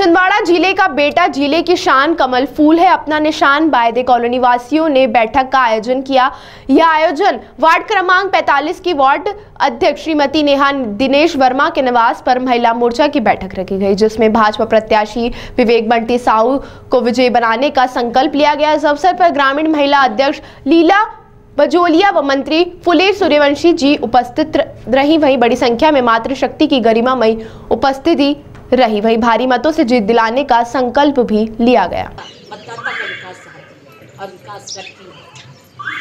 छिंदवाड़ा जिले का बेटा जिले की शान कमल फूल है। अपना निशान बायदे कॉलोनी वासियों ने बैठक का आयोजन किया। यह आयोजन वार्ड क्रमांक 45 की वार्ड अध्यक्ष श्रीमती नेहा दिनेश वर्मा के निवास पर महिला मोर्चा की बैठक रखी गई, जिसमें भाजपा प्रत्याशी विवेक बंटी साहू को विजयी बनाने का संकल्प लिया गया। इस अवसर पर ग्रामीण महिला अध्यक्ष लीला बजोलिया व मंत्री फुलेर सूर्यवंशी जी उपस्थित रही। वहीं बड़ी संख्या में मातृशक्ति की गरिमामयी उपस्थिति रही। वहीं भारी मतों से जीत दिलाने का संकल्प भी लिया गया। मतदाता का विकास चाहती है और विकास करती है।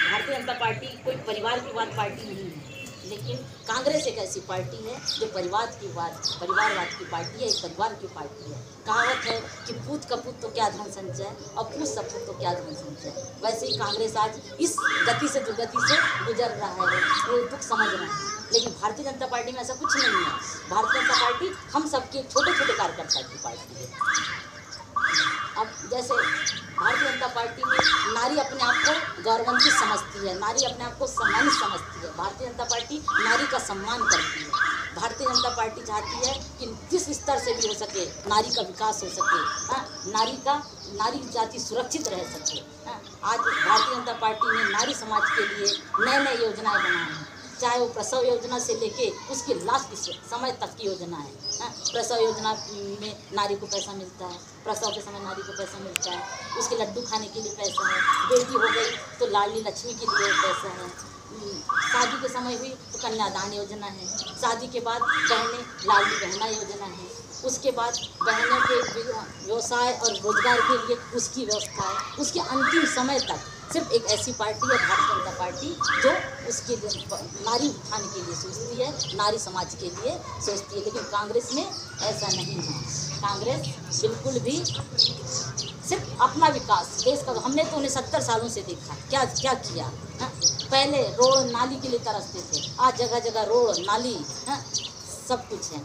भारतीय जनता पार्टी कोई परिवारवाद पार्टी नहीं है, लेकिन कांग्रेस एक ऐसी पार्टी है जो परिवारवाद की पार्टी है, एक परिवार की पार्टी है। कहावत है कि पूत कपूत तो क्या धन संचय और पूत सपूत तो क्या धन संचय। वैसे ही कांग्रेस आज इस गति से गुजर रहा है, वो दुख समझ रहे हैं। लेकिन भारतीय जनता पार्टी में ऐसा कुछ नहीं है। भारतीय जनता पार्टी हम सबके छोटे छोटे कार्यकर्ता की पार्टी है। अब जैसे भारतीय जनता पार्टी में नारी अपने आप को गौरवान्वित समझती है, नारी अपने आप को सम्मानित समझती है। भारतीय जनता पार्टी नारी का सम्मान करती है। भारतीय जनता पार्टी चाहती है कि जिस स्तर से भी हो सके नारी का विकास हो सके, नारी जाति सुरक्षित रह सके। आज भारतीय जनता पार्टी ने नारी समाज के लिए नए नए योजनाएं बनाई हैं, चाहे वो प्रसव योजना से लेके उसके लास्ट समय तक की योजना है। प्रसव योजना में नारी को पैसा मिलता है, प्रसव के समय नारी को पैसा मिलता है, उसके लड्डू खाने के लिए पैसा है, बेटी हो गई तो लाडली लक्ष्मी के लिए पैसा है, शादी के समय हुई तो कन्यादान योजना है, शादी के बाद बहनें लाडली बहना योजना है, उसके बाद बहनों के व्यवसाय और रोजगार के लिए उसकी व्यवस्था है। उसके अंतिम समय तक सिर्फ एक ऐसी पार्टी है भारतीय जनता पार्टी जो उसके नारी उत्थान के लिए सोचती है, नारी समाज के लिए सोचती है। लेकिन कांग्रेस में ऐसा नहीं है। कांग्रेस बिल्कुल भी सिर्फ अपना विकास देश का, हमने तो उन्हें 70 सालों से देखा क्या क्या किया। पहले रोड नाली के लिए तरसते थे, आज जगह जगह रोड नाली सब कुछ है।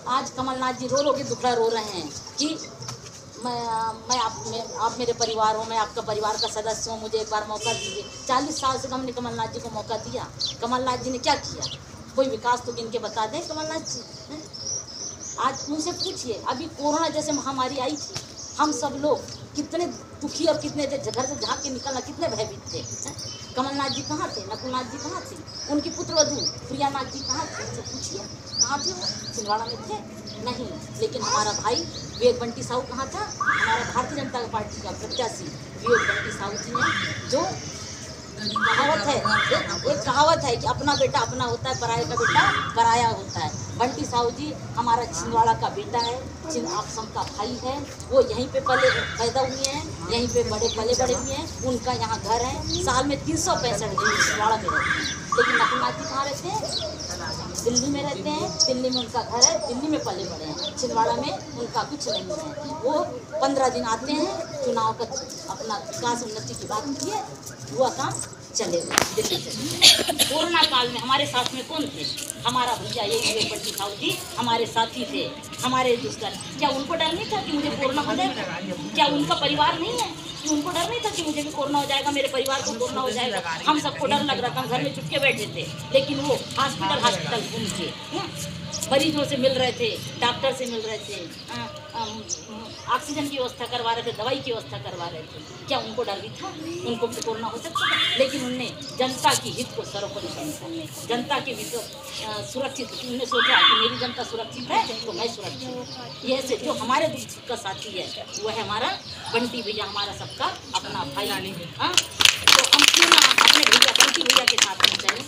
आज कमलनाथ जी रो के दुखड़ा रो रहे हैं कि आप मेरे परिवार हो, मैं आपका परिवार का सदस्य हूँ, मुझे एक बार मौका दीजिए। 40 साल से हमने कमलनाथ जी को मौका दिया। कमलनाथ जी ने क्या किया? कोई विकास तो गिन के बता दें कमलनाथ जी। आज उनसे पूछिए, अभी कोरोना जैसे महामारी आई थी, हम सब लोग कितने दुखी और कितने घर से झाँक के निकलना कितने भयभीत थे। कमलनाथ जी कहाँ थे? नकुलनाथ जी कहाँ थे? उनकी पुत्रवधू प्रियानाथ जी कहाँ थे? उनसे पूछिए कहाँ थे वो? छिंदवाड़ा में थे? नहीं। लेकिन हमारा भाई विवेक बंटी साहू कहाँ था? हमारा भारतीय जनता पार्टी का प्रत्याशी विवेक बंटी साहू जी ने, जो कहावत है, एक कहावत है कि अपना बेटा अपना होता है, पराये का बेटा पराया होता है। बंटी साहू जी हमारा छिंदवाड़ा का बेटा है, आप सबका भाई है। वो यहीं पे पैदा हुए हैं, यहीं पे बड़े हुए हैं। उनका यहाँ घर है, साल में 365 दिन छिंदवाड़ा में रहते हैं। लेकिन नकुलनाथ जी कहाँ रहते हैं? दिल्ली में रहते हैं। दिल्ली में उनका घर है, दिल्ली में पले बड़े हैं। छिंदवाड़ा में उनका कुछ नहीं है। वो 15 दिन आते हैं, चुनाव का अपना विकास उन्नति की बात की है, हुआ काम चले गए दिल्ली से। कोरोना काल में हमारे साथ में कौन थे? हमारा भैया ये विवेक बंटी साहू जी हमारे साथी थे, हमारे दुश्मन। क्या उनको डर नहीं था कि मुझे कोरोना हो जाएगा? क्या उनका परिवार नहीं है कि उनको डर नहीं था कि मुझे भी कोरोना हो जाएगा, मेरे परिवार को कोरोना हो जाएगा? हम सबको डर लग रहा था, हम घर में चुपके बैठे थे। लेकिन वो हॉस्पिटल घूम के मरीजों से मिल रहे थे, डॉक्टर से मिल रहे थे, ऑक्सीजन की व्यवस्था करवा रहे थे, दवाई की व्यवस्था करवा रहे थे। क्या उनको डर भी था? उनको भी कोरोना हो सकता था? लेकिन उनने जनता की हित को सर्वोपरि समझा, जनता के सुरक्षित, उन्होंने सोचा कि मेरी जनता सुरक्षित है तो मैं सुरक्षित हूँ। यह से जो हमारे दुख का साथी है वो है हमारा बंटी भैया, हमारा सबका अपना भाई। तो हम क्यों ना अपने भैया बंटी भैया के साथ में चलें?